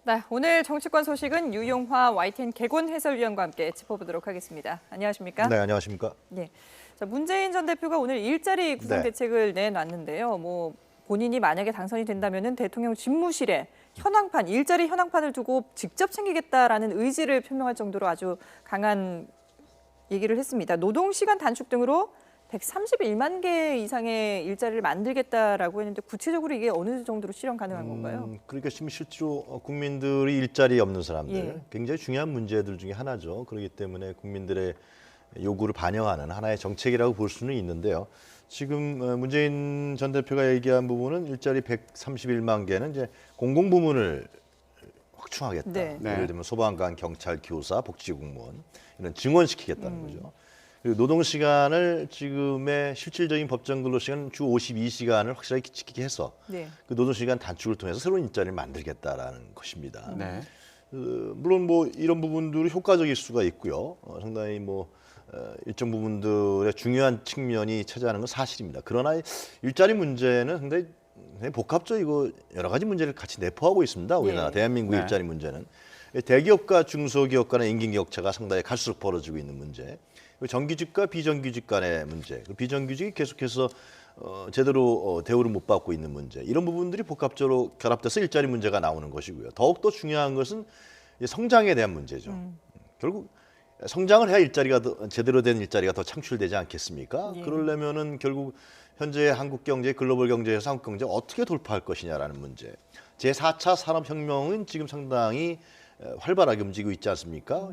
네, 오늘 정치권 소식은 유용화 YTN 개곤 해설위원과 함께 짚어보도록 하겠습니다. 안녕하십니까? 네, 안녕하십니까? 네, 자, 문재인 전 대표가 오늘 일자리 구상 대책을 내놨는데요. 본인이 만약에 당선이 된다면은 대통령 집무실에 일자리 현황판을 두고 직접 챙기겠다라는 의지를 표명할 정도로 아주 강한 얘기를 했습니다. 노동시간 단축 등으로 131만 개 이상의 일자리를 만들겠다라고 했는데 구체적으로 이게 어느 정도로 실현 가능한 건가요? 그러니까 지금 실제로 국민들이 일자리 없는 사람들 예. 굉장히 중요한 문제들 중에 하나죠. 그렇기 때문에 국민들의 요구를 반영하는 하나의 정책이라고 볼 수는 있는데요. 지금 문재인 전 대표가 얘기한 부분은 일자리 131만 개는 이제 공공부문을 확충하겠다. 네. 예를 들면 소방관, 경찰, 교사, 복지공무원 이런 증원시키겠다는 거죠. 그리고 노동 시간을 지금의 실질적인 법정 근로 시간 주 52시간을 확실하게 지키게 해서 네. 그 노동 시간 단축을 통해서 새로운 일자리를 만들겠다라는 것입니다. 네. 물론 이런 부분들이 효과적일 수가 있고요. 상당히 일정 부분들의 중요한 측면이 차지하는 건 사실입니다. 그러나 일자리 문제는 상당히 복합적이고 여러 가지 문제를 같이 내포하고 있습니다. 우리나라 대한민국 네. 일자리 문제는 대기업과 중소기업 간의 임금 격차가 상당히 갈수록 벌어지고 있는 문제. 정규직과 비정규직 간의 문제, 비정규직이 계속해서 제대로 대우를 못 받고 있는 문제, 이런 부분들이 복합적으로 결합돼서 일자리 문제가 나오는 것이고요. 더욱더 중요한 것은 성장에 대한 문제죠. 결국 성장을 해야 제대로 된 일자리가 더 창출되지 않겠습니까? 예. 그러려면은 결국 현재 한국 경제, 글로벌 경제에서 한국 경제 어떻게 돌파할 것이냐라는 문제. 제4차 산업혁명은 지금 상당히 활발하게 움직이고 있지 않습니까?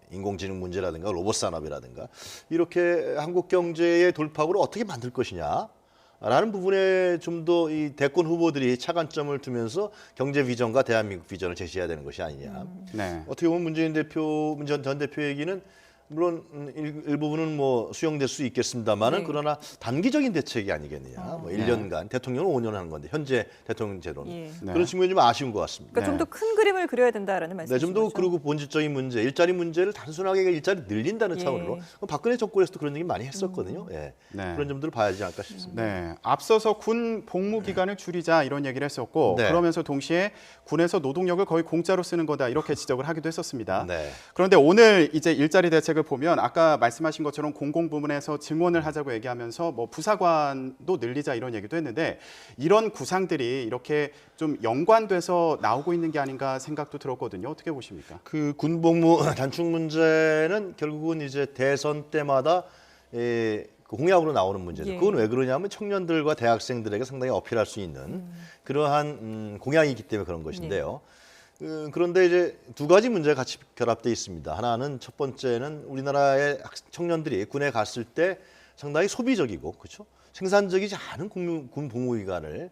인공지능 문제라든가 로봇 산업이라든가 이렇게 한국 경제의 돌파구를 어떻게 만들 것이냐라는 부분에 좀 더 이 대권 후보들이 차관점을 두면서 경제 비전과 대한민국 비전을 제시해야 되는 것이 아니냐. 네. 어떻게 보면 문재인 전 대표 얘기는 물론 일부분은 수용될 수 있겠습니다만은 네. 그러나 단기적인 대책이 아니겠느냐. 1년간 대통령은 5년 하는 건데 현재 대통령 제도는 예. 그런 측면이 좀 아쉬운 것 같습니다. 그러니까 좀 더 큰 그림을 그려야 된다라는 네, 말씀이시죠? 좀 더 그리고 본질적인 문제, 일자리 문제를 단순하게 일자리 늘린다는 예. 차원으로 박근혜 정권에서도 그런 얘기 많이 했었거든요. 예. 네. 그런 점들을 봐야지 않을까 싶습니다. 네, 앞서서 군 복무 기간을 줄이자 이런 얘기를 했었고 네. 그러면서 동시에 군에서 노동력을 거의 공짜로 쓰는 거다 이렇게 지적을 하기도 했었습니다. 네. 그런데 오늘 이제 일자리 대책을 보면 아까 말씀하신 것처럼 공공부문에서 증원을 하자고 얘기하면서 부사관도 늘리자 이런 얘기도 했는데 이런 구상들이 이렇게 좀 연관돼서 나오고 있는 게 아닌가 생각도 들었거든요. 어떻게 보십니까? 그 군복무 단축 문제는 결국은 이제 대선 때마다 그 공약으로 나오는 문제죠. 예. 그건 왜 그러냐면 청년들과 대학생들에게 상당히 어필할 수 있는 그러한 공약이기 때문에 그런 것인데요. 그런데 이제 두 가지 문제가 같이 결합되어 있습니다. 하나는 첫 번째는 우리나라의 청년들이 군에 갔을 때 상당히 소비적이고 그렇죠? 생산적이지 않은 군 복무 기간을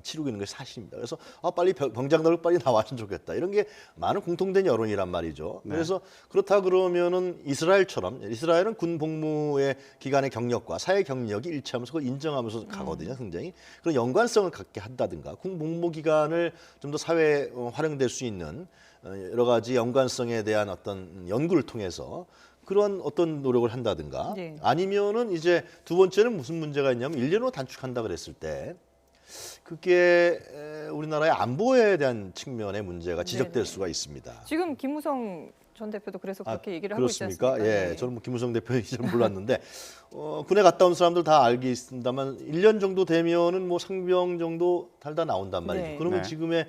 치르고 있는 것이 사실입니다. 그래서 빨리 병장들 빨리 나왔으면 좋겠다. 이런 게 많은 공통된 여론이란 말이죠. 네. 그래서 그렇다 그러면은 이스라엘은 군 복무의 기간의 경력과 사회 경력이 일치하면서 그걸 인정하면서 가거든요. 굉장히 그런 연관성을 갖게 한다든가 군 복무 기간을 좀 더 사회에 활용될 수 있는 여러 가지 연관성에 대한 어떤 연구를 통해서 그런 어떤 노력을 한다든가 네. 아니면은 이제 두 번째는 무슨 문제가 있냐면 1년으로 단축한다 그랬을 때 그게 우리나라의 안보에 대한 측면의 문제가 지적될 네네. 수가 있습니다. 지금 김무성 전 대표도 그래서 그렇게 얘기를 하고 있지 그렇습니까? 않습니까? 예, 네. 저는 김무성 대표 얘기 잘 몰랐는데 군에 갔다 온 사람들 다 알고 있습니다만 1년 정도 되면은 상병 정도 달다 나온단 말이죠. 네. 그러면 네. 지금의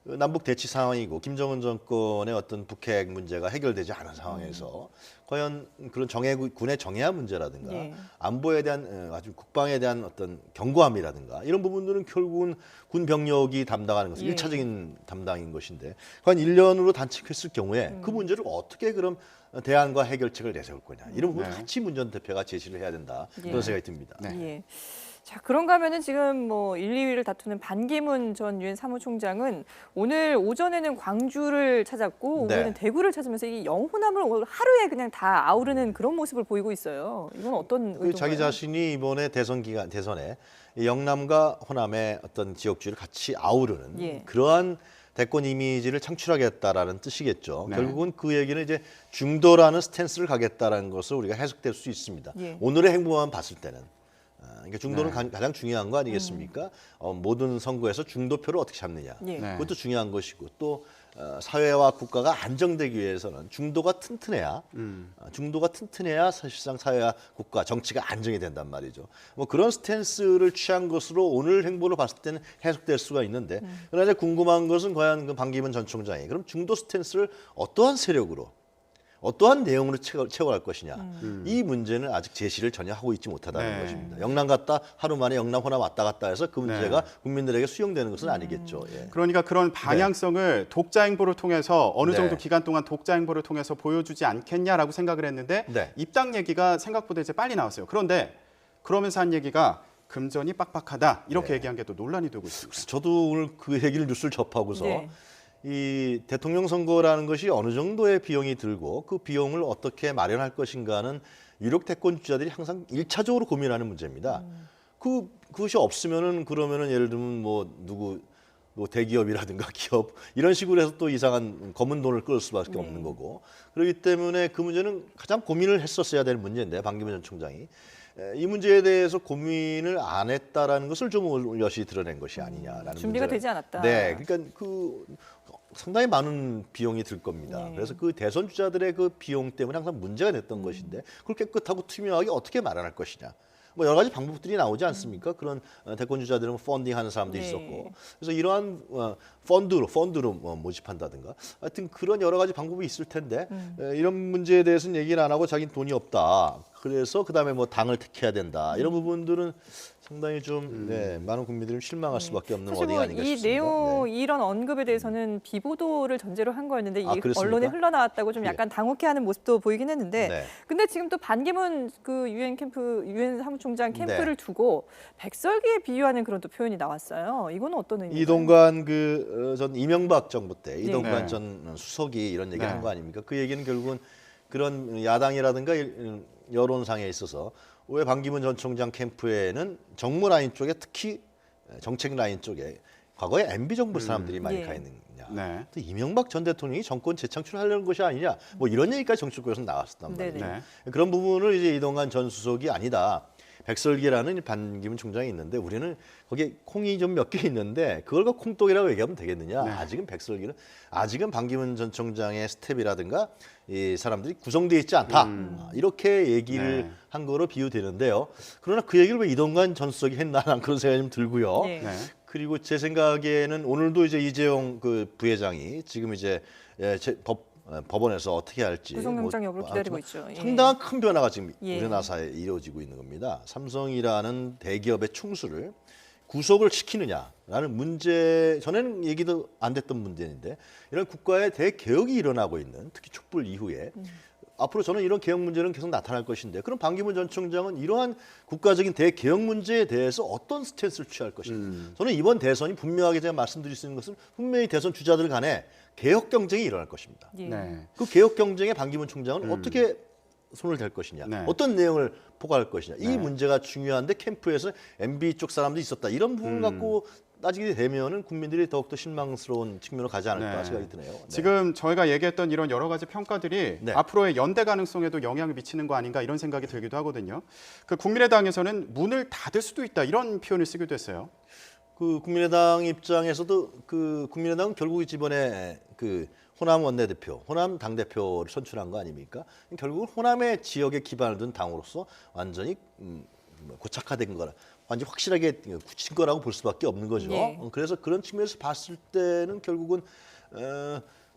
남북 대치 상황이고 김정은 정권의 어떤 북핵 문제가 해결되지 않은 상황에서 과연 그런 군의 정예화 문제라든가 예. 안보에 대한 아주 국방에 대한 어떤 경고함이라든가 이런 부분들은 결국은 군 병력이 담당하는 것은 예. 일차적인 담당인 것인데 과연 1년으로 단축했을 경우에 그 문제를 어떻게 그럼 대안과 해결책을 내세울 거냐 이런 부분 네. 같이 문 전 대표가 제시를 해야 된다 예. 그런 생각이 듭니다. 네. 예. 자, 그런가 하면은 지금 1, 2위를 다투는 반기문 전 유엔 사무총장은 오늘 오전에는 광주를 찾았고 네. 오후에는 대구를 찾으면서 이 영호남을 오늘 하루에 그냥 다 아우르는 그런 모습을 보이고 있어요. 이건 어떤 의도인가요? 자기 자신이 이번에 대선에 이 영남과 호남의 어떤 지역주의를 같이 아우르는 예. 그러한 대권 이미지를 창출하겠다라는 뜻이겠죠. 네. 결국은 그 얘기는 이제 중도라는 스탠스를 가겠다라는 것을 우리가 해석될 수 있습니다. 예. 오늘의 행보만 봤을 때는. 그러니까 중도는 네. 가장 중요한 거 아니겠습니까? 모든 선거에서 중도표를 어떻게 잡느냐. 예. 네. 그것도 중요한 것이고 또 사회와 국가가 안정되기 위해서는 중도가 튼튼해야 사실상 사회와 국가, 정치가 안정이 된단 말이죠. 뭐 그런 스탠스를 취한 것으로 오늘 행보를 봤을 때는 해석될 수가 있는데 그러나 이제 궁금한 것은 과연 그 반기문 전 총장이 그럼 중도 스탠스를 어떠한 세력으로 어떠한 내용으로 채워갈 것이냐. 이 문제는 아직 제시를 전혀 하고 있지 못하다는 네. 것입니다. 영남 갔다 하루 만에 영남 호남 왔다 갔다 해서 그 문제가 국민들에게 수용되는 것은 아니겠죠. 예. 그러니까 그런 방향성을 독자 행보를 통해서 어느 정도 네. 기간 동안 독자 행보를 통해서 보여주지 않겠냐라고 생각을 했는데 네. 입당 얘기가 생각보다 이제 빨리 나왔어요. 그런데 그러면서 한 얘기가 금전이 빡빡하다 이렇게 네. 얘기한 게 또 논란이 되고 있습니다. 저도 오늘 그 얘기를 뉴스를 접하고서 네. 이 대통령 선거라는 것이 어느 정도의 비용이 들고 그 비용을 어떻게 마련할 것인가는 유력 대권주자들이 항상 일차적으로 고민하는 문제입니다. 그것이 없으면은 그러면은 예를 들면 뭐 대기업이라든가 기업 이런 식으로 해서 또 이상한 검은 돈을 끌 수밖에 없는 거고 그렇기 때문에 그 문제는 가장 고민을 했었어야 될 문제인데 반기문 전 총장이 이 문제에 대해서 고민을 안 했다라는 것을 좀 올엿이 드러낸 것이 아니냐라는 준비가 문제를. 되지 않았다. 네, 그러니까 그 상당히 많은 비용이 들 겁니다. 네. 그래서 그 대선 주자들의 그 비용 때문에 항상 문제가 됐던 것인데 그걸 깨끗하고 투명하게 어떻게 마련할 것이냐. 뭐 여러 가지 방법들이 나오지 않습니까? 그런 대권 주자들은 펀딩하는 사람도 네. 있었고, 그래서 이러한 펀드로 모집한다든가, 하여튼 그런 여러 가지 방법이 있을 텐데 이런 문제에 대해서는 얘기를 안 하고 자기는 돈이 없다. 그래서 그다음에 뭐 당을 택해야 된다. 이런 부분들은 상당히 좀 많은 국민들이 실망할 수밖에 없는 사실 어디가 뭐 아닌가 이 싶습니다. 내용 네. 이런 언급에 대해서는 비보도를 전제로 한 거였는데 아, 이 그렇습니까? 언론에 흘러나왔다고 좀 예. 약간 당혹해하는 모습도 보이긴 했는데 네. 근데 지금 또 반기문 그 유엔 사무총장 캠프를 네. 두고 백설기에 비유하는 그런 또 표현이 나왔어요. 이거는 어떤 의미인가요? 이동관 전 이명박 정부 때 이동관 네. 전 수석이 이런 얘기 네. 한 거 아닙니까? 그 얘기는 결국은 그런 야당이라든가 여론상에 있어서 왜 반기문 전 총장 캠프에는 정무 라인 쪽에 특히 정책 라인 쪽에 과거에 MB 정부 사람들이 많이 예. 가 있느냐. 네. 또 이명박 전 대통령이 정권 재창출하려는 것이 아니냐. 뭐 이런 얘기까지 정치권에서 나왔었단 말이에요. 네네. 네. 그런 부분을 이제 이동관 전 수석이 아니다. 백설기라는 반기문 총장이 있는데 우리는 거기에 콩이 좀 몇 개 있는데 그걸 갖고 콩떡이라고 얘기하면 되겠느냐. 네. 아직은 반기문 전 총장의 스텝이라든가 이 사람들이 구성되어 있지 않다. 이렇게 얘기를 네. 한 거로 비유되는데요. 그러나 그 얘기를 왜 이동관 전 수석이 했나 난 그런 생각이 좀 들고요. 예. 네. 그리고 제 생각에는 오늘도 이제 이재용 그 부회장이 지금 이제 법원에서 어떻게 할지 구속영장 여부를 기다리고 하지만 있죠. 예. 상당한 큰 변화가 지금 예. 우리나라 사회에 이루어지고 있는 겁니다. 삼성이라는 대기업의 충수를 구속을 시키느냐라는 문제 전에는 얘기도 안 됐던 문제인데 이런 국가의 대개혁이 일어나고 있는 특히 촛불 이후에 앞으로 저는 이런 개혁 문제는 계속 나타날 것인데 그럼 반기문 전 총장은 이러한 국가적인 대개혁 문제에 대해서 어떤 스탠스를 취할 것인가. 저는 이번 대선이 분명하게 제가 말씀드릴 수 있는 것은 분명히 대선 주자들 간에 개혁 경쟁이 일어날 것입니다. 예. 네. 그 개혁 경쟁에 반기문 총장은 어떻게 손을 댈 것이냐, 네. 어떤 내용을 포괄할 것이냐, 이 네. 문제가 중요한데 캠프에서 MB 쪽 사람도 있었다 이런 부분 갖고 따지게 되면은 국민들이 더욱더 실망스러운 측면으로 가지 않을까 네. 생각이 드네요. 네. 지금 저희가 얘기했던 이런 여러 가지 평가들이 네. 앞으로의 연대 가능성에도 영향을 미치는 거 아닌가 이런 생각이 들기도 하거든요. 그 국민의당에서는 문을 닫을 수도 있다 이런 표현을 쓰기도 했어요. 그 국민의당 입장에서도 그 국민의당은 결국 이번에 그 호남 원내대표, 호남 당대표를 선출한 거 아닙니까? 결국 호남의 지역에 기반을 둔 당으로서 완전히 고착화된 거라, 완전히 확실하게 굳힌 거라고 볼 수밖에 없는 거죠. 예. 그래서 그런 측면에서 봤을 때는 결국은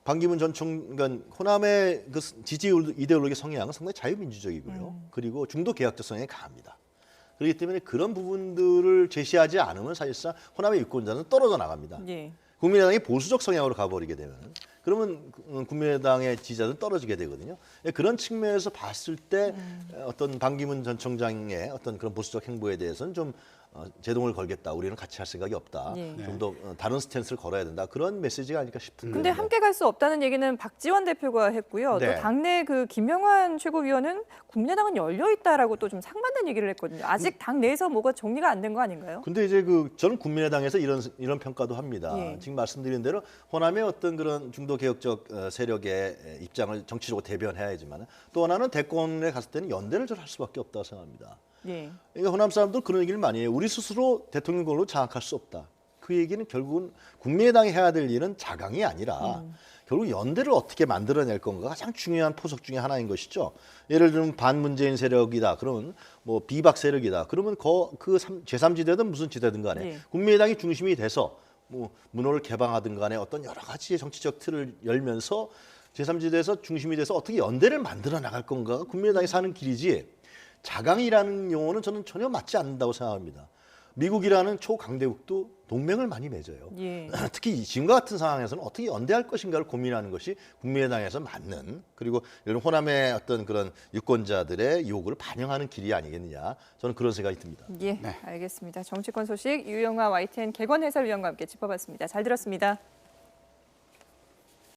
반기문 전 총장 호남의 그 지지 이데올로기 성향은 상당히 자유민주적이고요. 그리고 중도 개혁적 성향이 강합니다. 그렇기 때문에 그런 부분들을 제시하지 않으면 사실상 호남의 유권자는 떨어져 나갑니다. 예. 국민의당이 보수적 성향으로 가버리게 되면 그러면 국민의당의 지지자들은 떨어지게 되거든요. 그런 측면에서 봤을 때 어떤 반기문 전 총장의 어떤 그런 보수적 행보에 대해서는 좀 제동을 걸겠다. 우리는 같이 할 생각이 없다. 예. 좀 더 다른 스탠스를 걸어야 된다. 그런 메시지가 아닐까 싶은데. 근데 함께 갈 수 없다는 얘기는 박지원 대표가 했고요. 네. 또 당내 그 김영환 최고위원은 국민의당은 열려 있다라고 또 좀 상반된 얘기를 했거든요. 아직 당 내에서 뭐가 정리가 안 된 거 아닌가요? 근데 이제 저는 국민의당에서 이런 평가도 합니다. 예. 지금 말씀드린 대로 호남의 어떤 그런 중도 개혁적 세력의 입장을 정치적으로 대변해야지만 또 하나는 대권에 갔을 때는 연대를 좀 할 수밖에 없다고 생각합니다. 예. 그러니까 호남 사람들 그런 얘기를 많이 해요. 우리 스스로 대통령 권력을 장악할 수 없다. 그 얘기는 결국은 국민의당이 해야 될 일은 자강이 아니라 결국 연대를 어떻게 만들어낼 건가 가장 중요한 포석 중에 하나인 것이죠. 예를 들면 반문재인 세력이다. 그러면 뭐 비박 세력이다. 그러면 그 제3지대든 무슨 지대든 간에 네. 국민의당이 중심이 돼서 뭐 문호를 개방하든 간에 어떤 여러 가지의 정치적 틀을 열면서 제3지대에서 중심이 돼서 어떻게 연대를 만들어 나갈 건가가 국민의당이 사는 길이지 자강이라는 용어는 저는 전혀 맞지 않는다고 생각합니다. 미국이라는 초강대국도 동맹을 많이 맺어요. 예. 특히 지금과 같은 상황에서는 어떻게 연대할 것인가를 고민하는 것이 국민의당에서 맞는 그리고 이런 호남의 어떤 그런 유권자들의 요구를 반영하는 길이 아니겠느냐 저는 그런 생각이 듭니다. 예, 알겠습니다. 정치권 소식 유영아 YTN 개건 해설위원과 함께 짚어봤습니다. 잘 들었습니다.